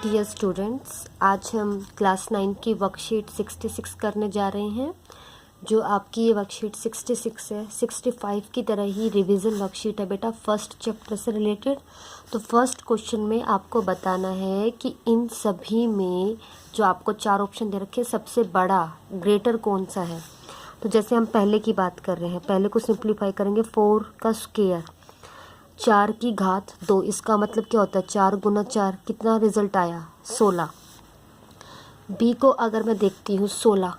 Dear students, आज हम class 9 की वर्कशीट 66 करने जा रहे हैं। जो आपकी ये वर्कशीट 66 है, 65 की तरह ही रिवीजन वर्कशीट है बेटा, फर्स्ट चैप्टर से रिलेटेड। तो फर्स्ट क्वेश्चन में आपको बताना है कि इन सभी में जो आपको 4 ऑप्शन दे रखे सबसे बड़ा ग्रेटर कौन सा है। तो जैसे हम पहले की बात कर रहे हैं, पहले को सिंप्लीफाई करेंगे। 4 का स्क्वायर 4 की घात 2, इसका मतलब क्या होता है 4 गुना 4, कितना रिजल्ट आया 16। बी को अगर मैं देखती हूँ 16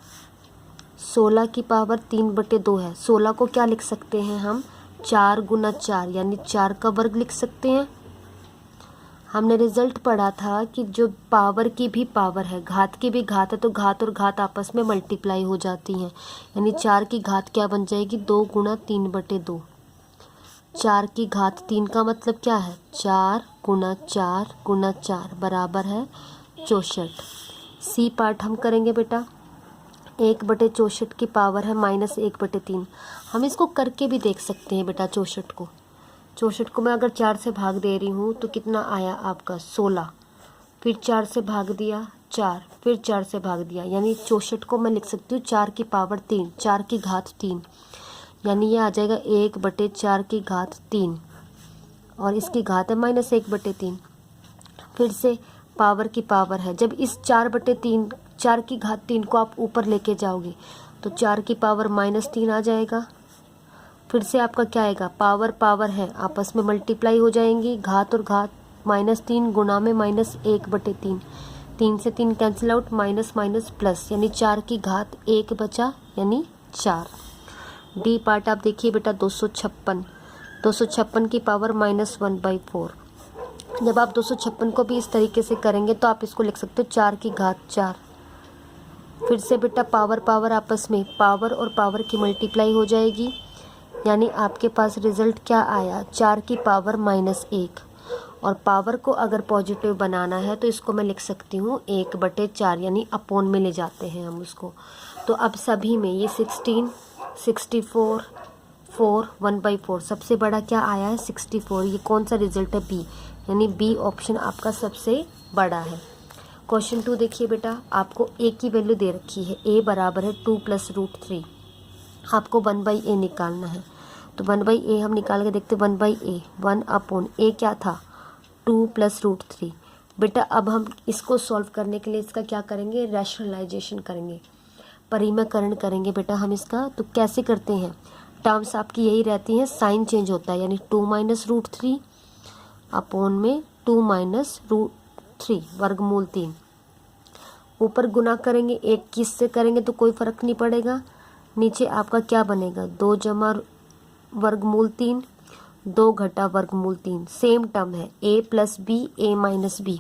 की पावर 3/2 है। 16 को क्या लिख सकते हैं हम 4 गुना 4 यानी 4 का वर्ग लिख सकते हैं। हमने रिजल्ट पढ़ा था कि जो पावर की भी पावर है, घात की भी घात है, तो घात और घात आपस में मल्टीप्लाई हो जाती हैं, यानी 4 की घात क्या बन जाएगी 2 गुना 3/2। 4 की घात 3 का मतलब क्या है 4 गुना 4 गुना 4 बराबर है 64। सी पार्ट हम करेंगे बेटा, 1/64 की पावर है -1/3। हम इसको करके भी देख सकते हैं बेटा। 64 को मैं अगर 4 से भाग दे रही हूँ तो कितना आया आपका 16, फिर 4 से भाग दिया 4, फिर 4 से भाग दिया, यानी 64 को मैं लिख सकती हूँ 4 की पावर 3, 4 की घात 3, यानी ये आ जाएगा 1/4 की घात 3 और इसकी घात है -1/3। फिर से पावर की पावर है, जब इस 4/3 4 की घात 3 को आप ऊपर लेके जाओगे तो 4 की पावर -3 आ जाएगा। फिर से आपका क्या आएगा, पावर है, आपस में मल्टीप्लाई हो जाएंगी, घात और घात -3 गुना में -1/3, 3 से 3 cancel out, minus minus plus, यानी 4 की घात 1 बचा यानी 4। डी पार्ट आप देखिए बेटा, 256 की पावर -1/4। जब आप 256 को भी इस तरीके से करेंगे तो आप इसको लिख सकते हो 4 की घात 4। फिर से बेटा पावर आपस में पावर और पावर की मल्टीप्लाई हो जाएगी, यानी आपके पास रिजल्ट क्या आया 4 की पावर -1। और पावर को अगर पॉजिटिव बनाना है तो इसको मैं लिख सकती हूँ 1/4, यानी अपोन में ले जाते हैं हम उसको। तो अब सभी में ये 16, 64, 4, 1/4 सबसे बड़ा क्या आया है 64। ये कौन सा रिजल्ट है बी, यानी बी ऑप्शन आपका सबसे बड़ा है। क्वेश्चन 2 देखिए बेटा, आपको ए की वैल्यू दे रखी है, ए बराबर है 2 + √3। आपको 1/a निकालना है, तो 1/a हम निकाल के देखते 1/a 1/a क्या था 2 + √3। बेटा अब हम इसको सॉल्व करने के लिए इसका क्या करेंगे, रैशनलाइजेशन करेंगे, परिमेयकरण करेंगे बेटा हम इसका। तो कैसे करते हैं, टर्म्स आपकी यही रहती हैं, साइन चेंज होता है, यानी 2 - √3 अपोन में 2 - √3 वर्गमूल 3। ऊपर गुना करेंगे, 21 से करेंगे तो कोई फर्क नहीं पड़ेगा। नीचे आपका क्या बनेगा 2 जमा वर्गमूल 3, 2 घटा वर्गमूल 3, सेम टर्म है a + b a - b।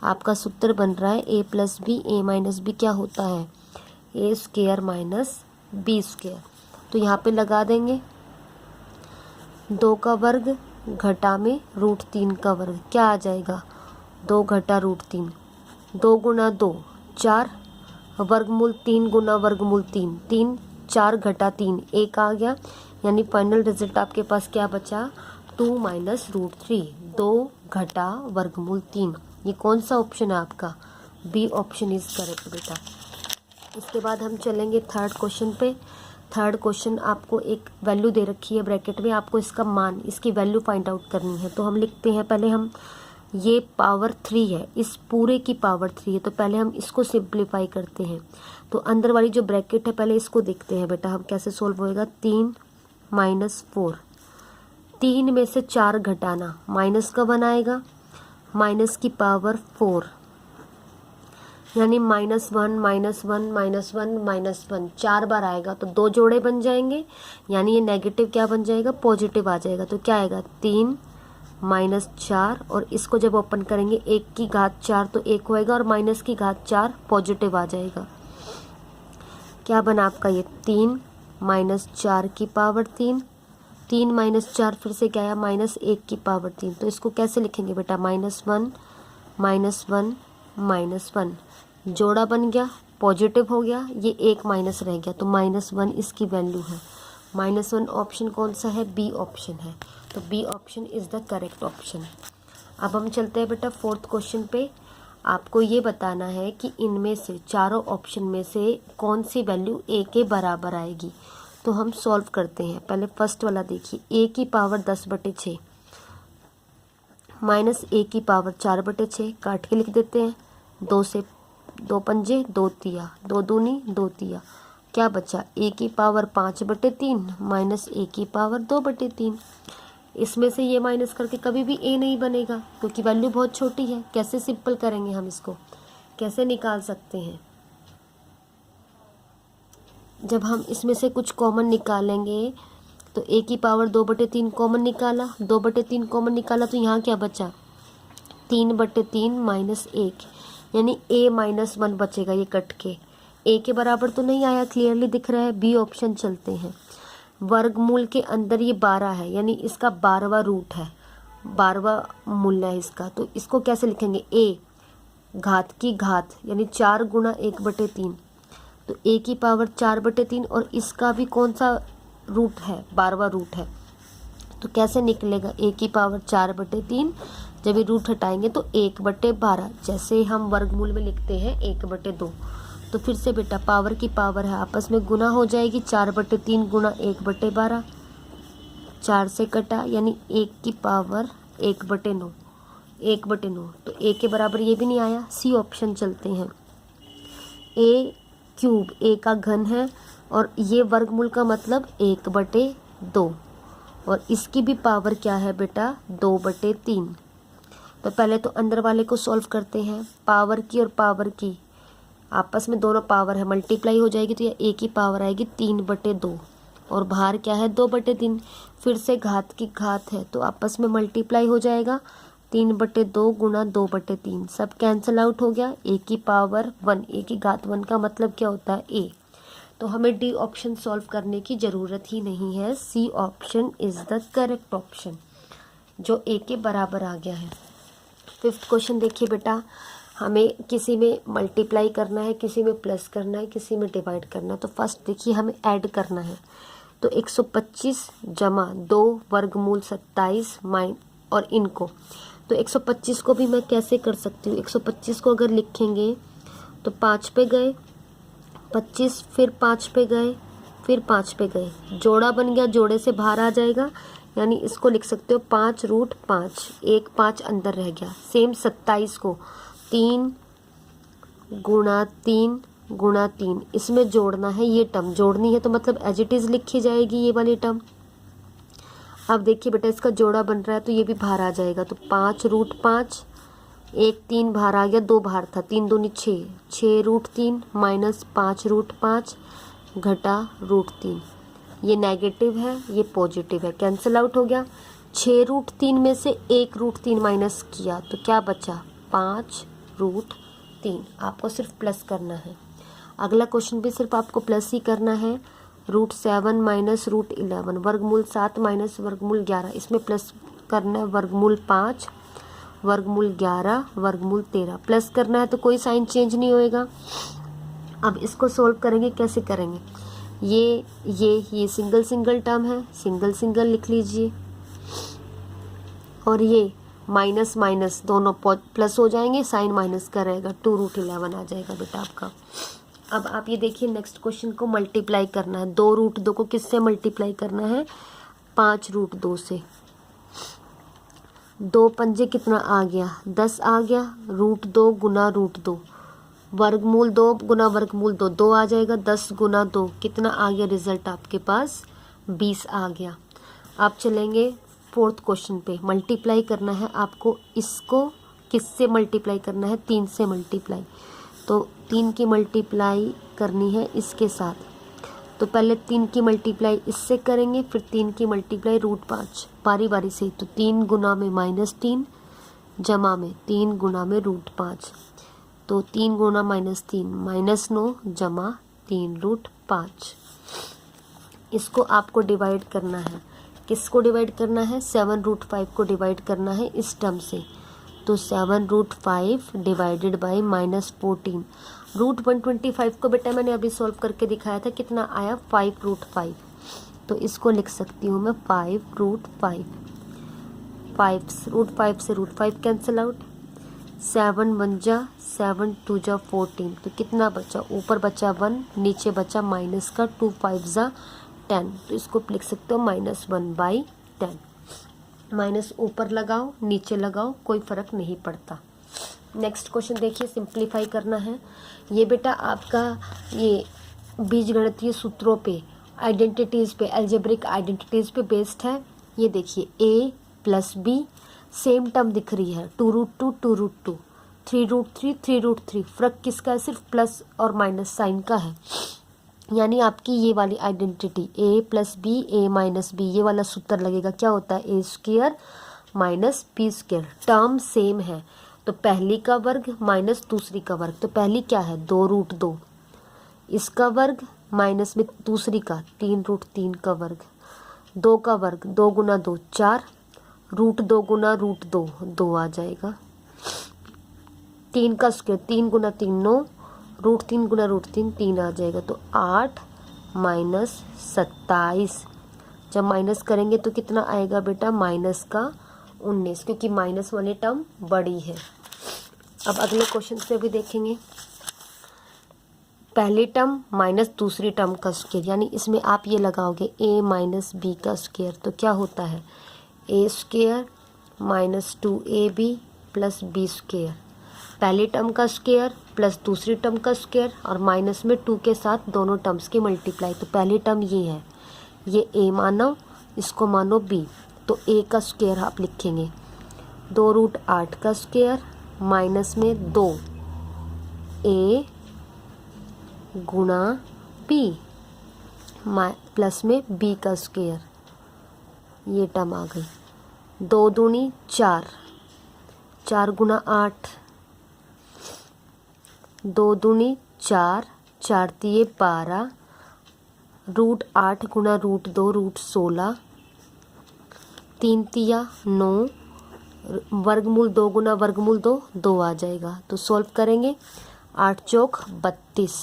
आपका सूत्र बन रहा है a + b a - b क्या होता है a² - b²। तो यहाँ पे लगा देंगे 2 का वर्ग घटा में √3 का वर्ग, क्या आ जाएगा 2 घटा √3, 2 गुना 2 4, वर्गमूल 3 गुना वर्गमूल 3 3, 4 घटा 3 1 आ गया, यानी फाइनल रिजल्ट आपके पास क्या बचा 2 - √3, 2 घटा वर्गमूल 3। ये कौन सा ऑप्शन है आपका, बी ऑप्शन इज करेक्ट बेटा। इसके बाद हम चलेंगे थर्ड क्वेश्चन पे। थर्ड क्वेश्चन आपको एक वैल्यू दे रखी है ब्रैकेट में, आपको इसका मान, इसकी वैल्यू फाइंड आउट करनी है। तो हम लिखते हैं, पहले हम ये पावर 3 है, इस पूरे की पावर 3 है, तो पहले हम इसको सिंप्लीफाई करते हैं। तो अंदर वाली जो ब्रैकेट है पहले इसको देखते हैं बेटा हम कैसे सोल्व होएगा। 3 - 4, 3 में से 4 घटाना, माइनस का बनाएगा, माइनस की पावर 4, यानी -1 -1 -1 -1 4 बार आएगा तो 2 जोड़े बन जाएंगे, यानी ये नेगेटिव क्या बन जाएगा पॉजिटिव आ जाएगा। तो क्या आएगा 3 - 4, और इसको जब ओपन करेंगे 1 की घात 4 तो 1 होएगा और माइनस की घात 4 पॉजिटिव आ जाएगा। क्या बना आपका ये 3 - 4 की पावर 3, 3 - 4 फिर से क्या आया -1 की पावर 3। तो इसको कैसे लिखेंगे बेटा -1 -1 -1, जोड़ा बन गया, पॉजिटिव हो गया, ये 1 माइनस रह गया तो -1 इसकी वैल्यू है। -1 ऑप्शन कौन सा है, बी ऑप्शन है, तो B option is the correct option. अब हम चलते हैं बेटा फोर्थ क्वेश्चन पे। आपको ये बताना है कि इनमें से चारों ऑप्शन में से कौन सी वैल्यू ए के बराबर आएगी। तो हम सॉल्व करते हैं। पहले फर्स्ट वाला देखिए, ए की पावर 10/6 माइनस ए की पावर 4/6 काट के लिख देते हैं। 2 से 2 पंजे 2 तिया, 2 दूनी 2 तिया, क्या बचा? ए की पावर 5/3 माइनस ए की पावर 2/3। इसमें से ये माइनस करके कभी भी ए नहीं बनेगा क्योंकि वैल्यू बहुत छोटी है। कैसे सिंपल करेंगे हम इसको, कैसे निकाल सकते हैं? जब हम इसमें से कुछ कॉमन निकालेंगे तो ए की पावर 2/3 कॉमन निकाला, 2/3 कॉमन निकाला तो यहाँ क्या बचा? 3/3 माइनस 1, यानी a -1 बचेगा। ये कट के a के बराबर तो नहीं आया, क्लियरली दिख रहा है। बी ऑप्शन चलते हैं। वर्गमूल के अंदर ये 12 है, यानी इसका 12वां रूट है, 12वां मूल्य है इसका। तो इसको कैसे लिखेंगे? a घात की घात, यानी 4 गुणा 1/3। तो a की पावर 4/3 और इसका भी कौन सा रूट है? 12वां रूट है। तो कैसे निकलेगा? a की पावर 4/3, जब ये रूट हटाएंगे तो 1/12, जैसे हम वर्गमूल में लिखते हैं 1/2। तो फिर से बेटा पावर की पावर है, आपस में गुना हो जाएगी। 4/3 गुणा 1/12, 4 से कटा, यानी 1 की पावर 1/9, 1/9। तो a के बराबर ये भी नहीं आया। सी ऑप्शन चलते हैं। a³ a का घन है और ये वर्गमूल का मतलब 1/2 और इसकी भी पावर क्या है बेटा? 2/3। तो पहले तो अंदर वाले को सॉल्व करते हैं। पावर की और पावर की आपस में दोनों पावर है, मल्टीप्लाई हो जाएगी तो ये a की पावर आएगी 3/2 और बाहर क्या है? 2/3। फिर से घात की घात है तो आपस में मल्टीप्लाई हो जाएगा। 3/2 गुणा 2/3 सब कैंसिल आउट हो गया। a की पावर 1, a की घात 1 का मतलब क्या होता है? a। तो हमें डी ऑप्शन सॉल्व करने की ज़रूरत ही नहीं है। C option is the correct option, जो a के बराबर आ गया है। 5th क्वेश्चन देखिए बेटा, हमें किसी में मल्टीप्लाई करना है, किसी में प्लस करना है, किसी में डिवाइड करना है। तो फर्स्ट देखिए हमें ऐड करना है। तो 125 जमा 2 वर्गमूल 27 माइन और इनको, तो 125 को भी मैं कैसे कर सकती हूँ? 125 को अगर लिखेंगे तो 5 पे गए 25, फिर 5 पे गए, फिर 5 पे गए, जोड़ा बन गया, जोड़े से बाहर आ जाएगा, यानी इसको लिख सकते हो 5√5, 1 5 अंदर रह गया। सेम 27 को 3 गुणा 3 गुणा 3, इसमें जोड़ना है, ये टर्म जोड़नी है तो मतलब एज इट इज़ लिखी जाएगी ये वाली टर्म। अब देखिए बेटा इसका जोड़ा बन रहा है तो ये भी बाहर आ जाएगा। तो 5√5, 1 3 बाहर आ गया, 2 बाहर था, 3 दूनी 6, 6√3 माइनस 5√5 घटा √3। ये नेगेटिव है, ये पॉजिटिव है, कैंसिल आउट हो गया। 6√3 में से 1√3 माइनस किया तो क्या बचा? 5√3। आपको सिर्फ प्लस करना है। अगला क्वेश्चन भी सिर्फ आपको प्लस ही करना है। √7 माइनस √11, वर्गमूल 7 माइनस वर्गमूल 11, इसमें प्लस करना है। वर्गमूल 5, वर्गमूल 11, वर्गमूल 13, प्लस करना है तो कोई साइन चेंज नहीं होएगा। अब इसको सोल्व करेंगे, कैसे करेंगे? ये सिंगल सिंगल टर्म है, सिंगल सिंगल लिख लीजिए, और ये माइनस माइनस दोनों प्लस हो जाएंगे, साइन माइनस का रहेगा, 2√11 आ जाएगा बेटा आपका। अब आप ये देखिए नेक्स्ट क्वेश्चन को मल्टीप्लाई करना है। 2√2 को किससे मल्टीप्लाई करना है? 5√2 से। 2 पंजे कितना आ गया? 10 आ गया। √2 गुना √2, वर्गमूल 2 गुना वर्गमूल 2, 2 आ जाएगा। 10 गुना 2 कितना आ गया? रिजल्ट आपके पास 20 आ गया। आप चलेंगे 4th क्वेश्चन पे। मल्टीप्लाई करना है आपको, इसको किससे मल्टीप्लाई करना है? 3 से मल्टीप्लाई। तो 3 की मल्टीप्लाई करनी है इसके साथ, तो पहले 3 की मल्टीप्लाई इससे करेंगे, फिर 3 की मल्टीप्लाई √5, बारी बारी से। तो 3 गुना में -3 जमा में 3 गुना में √5, तो 3 गुना -3 -9 जमा 3√5। इसको आपको डिवाइड करना है। किसको डिवाइड करना है? 7√5 को डिवाइड करना है इस टर्म से। तो 7√5 डिवाइडेड बाई -14। √125 को बेटा मैंने अभी सॉल्व करके दिखाया था, कितना आया? 5√5। तो इसको लिख सकती हूँ मैं 5√5। √5 से √5 कैंसिल आउट, 7 1 जा 7 2 जा 14, तो कितना बचा, ऊपर बचा 1, नीचे बचा माइनस का 2 5 जा 10, तो इसको लिख सकते हो -1/10। माइनस ऊपर लगाओ नीचे लगाओ कोई फ़र्क नहीं पड़ता। नेक्स्ट क्वेश्चन देखिए, सिंप्लीफाई करना है। ये बेटा आपका ये बीजगणितीय सूत्रों पे, आइडेंटिटीज़ पे, अलजेब्रिक आइडेंटिटीज़ पे बेस्ड है। ये देखिए a + b सेम टर्म दिख रही है, 2√2 2√2, 3√3 3√3, फ़र्क किसका है, सिर्फ प्लस और माइनस साइन का है। यानी आपकी ये वाली identity a + b a - b, ये वाला सूत्र लगेगा, क्या होता है a² - b², टर्म सेम है तो पहली का वर्ग माइनस दूसरी का वर्ग, तो पहली क्या है 2√2, इसका वर्ग माइनस में दूसरी का 3√3 का वर्ग, 2 का वर्ग 2 × 2 4, √2 × √2 2 आ जाएगा, 3 का स्क्वायर 3 × 3 9, √3 × √3 3 आ जाएगा, तो 8 - 27। जब माइनस करेंगे तो कितना आएगा बेटा, -19, क्योंकि माइनस वाली टर्म बड़ी है। अब अगले क्वेश्चन से भी देखेंगे, पहली टर्म माइनस दूसरी टर्म का स्क्वायर, यानी इसमें आप ये लगाओगे a - b का स्क्वायर, तो क्या होता है a² - 2ab + b², पहली टर्म का स्क्वायर प्लस दूसरी टर्म का स्क्वायर और माइनस में 2 के साथ दोनों टर्म्स की मल्टीप्लाई, तो पहली टर्म ये है, ये a मानो, इसको मानो b, तो a का स्क्वायर आप लिखेंगे 2√8 का स्क्वायर माइनस में 2 a × b प्लस में b का स्क्वायर, ये टर्म आ गई, 2 दूनी 4, 4 × 8, 2 दूनी 4, 4 तिये 12, √8 × √2 √16, 3 तिया 9, वर्गमूल 2 × वर्गमूल 2 2 आ जाएगा, तो सॉल्व करेंगे 8 चौक 32,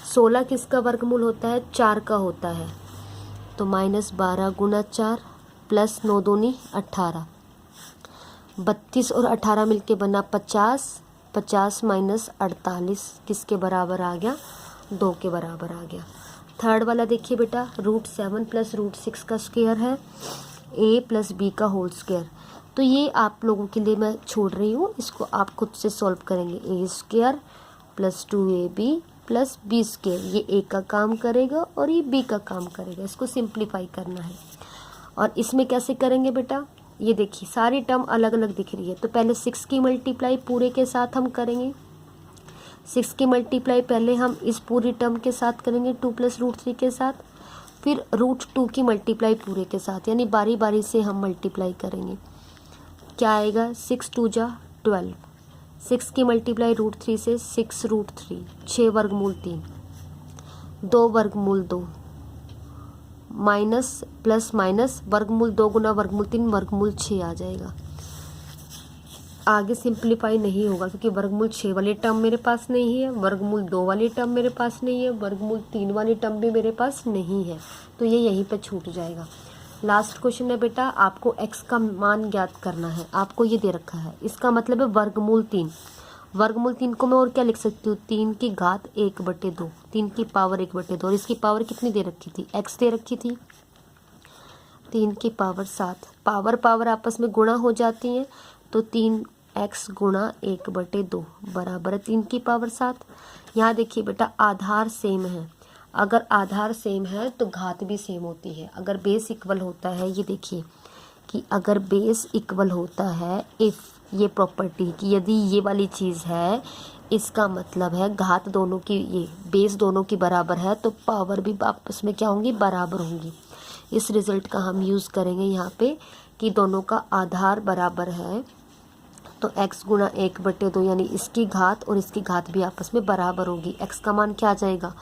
16 किसका वर्गमूल होता है, 4 का होता है, तो -12 × 4 प्लस 9 दूनी 18, 32 और 18 मिलके बना 50, 50 - 48 किसके बराबर आ गया, 2 के बराबर आ गया। थर्ड वाला देखिए बेटा, √7 + √6 का स्क्वायर है, a + b का होल स्क्वायर, तो ये आप लोगों के लिए मैं छोड़ रही हूँ, इसको आप खुद से सॉल्व करेंगे, a² + 2ab + b², ये a का काम करेगा और ये b का काम करेगा, इसको सिंप्लीफाई करना है। और इसमें कैसे करेंगे बेटा, ये देखिए सारी टर्म अलग अलग दिख रही है, तो पहले 6 की मल्टीप्लाई पूरे के साथ हम करेंगे, 6 की मल्टीप्लाई पहले हम इस पूरी टर्म के साथ करेंगे 2 + √3 के साथ, फिर √2 की मल्टीप्लाई पूरे के साथ, यानी बारी बारी से हम मल्टीप्लाई करेंगे। क्या आएगा, 6 2 जा 12, 6 की मल्टीप्लाई √3 से 6 √3, 6 वर्गमूल 3, 2 वर्गमूल 2, माइनस प्लस माइनस वर्गमूल 2 × वर्गमूल 3 वर्गमूल 6 आ जाएगा। आगे सिंप्लीफाई नहीं होगा क्योंकि वर्गमूल 6 वाली टर्म मेरे पास नहीं है, वर्गमूल 2 वाली टर्म मेरे पास नहीं है, वर्गमूल 3 वाली टर्म भी मेरे पास नहीं है, तो ये यहीं पे छूट जाएगा। लास्ट क्वेश्चन है बेटा, आपको x का मान ज्ञात करना है, आपको ये दे रखा है, इसका मतलब है वर्गमूल 3। वर्गमूल 3 को मैं और क्या लिख सकती हूँ, 3 की घात 1/2, 3 की पावर 1/2, और इसकी पावर कितनी दे रखी थी, x दे रखी थी, 3 की पावर 7, पावर पावर आपस में गुणा हो जाती हैं, तो 3x × 1/2 बराबर है 3 की पावर 7। यहाँ देखिए बेटा आधार सेम है, अगर आधार सेम है तो घात भी सेम होती है। अगर बेस इक्वल होता है, ये देखिए कि अगर बेस इक्वल होता है, इफ़ ये प्रॉपर्टी कि यदि ये वाली चीज़ है, इसका मतलब है घात दोनों की, ये बेस दोनों की बराबर है, तो पावर भी आपस में क्या होंगी, बराबर होंगी। इस रिज़ल्ट का हम यूज़ करेंगे यहाँ पे कि दोनों का आधार बराबर है, तो x × 1/2 यानी इसकी घात और इसकी घात भी आपस में बराबर होगी। x का मान क्या आ जाएगा,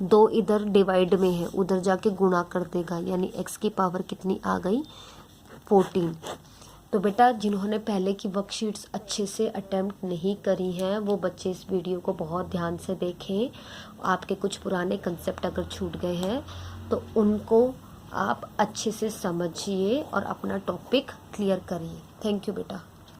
2 इधर डिवाइड में है, उधर जाके गुणा कर देगा, यानी x की पावर कितनी आ गई, 14। तो बेटा जिन्होंने पहले की वर्कशीट्स अच्छे से अटेम्प्ट नहीं करी हैं, वो बच्चे इस वीडियो को बहुत ध्यान से देखें। आपके कुछ पुराने कंसेप्ट अगर छूट गए हैं तो उनको आप अच्छे से समझिए और अपना टॉपिक क्लियर करिए। थैंक यू बेटा।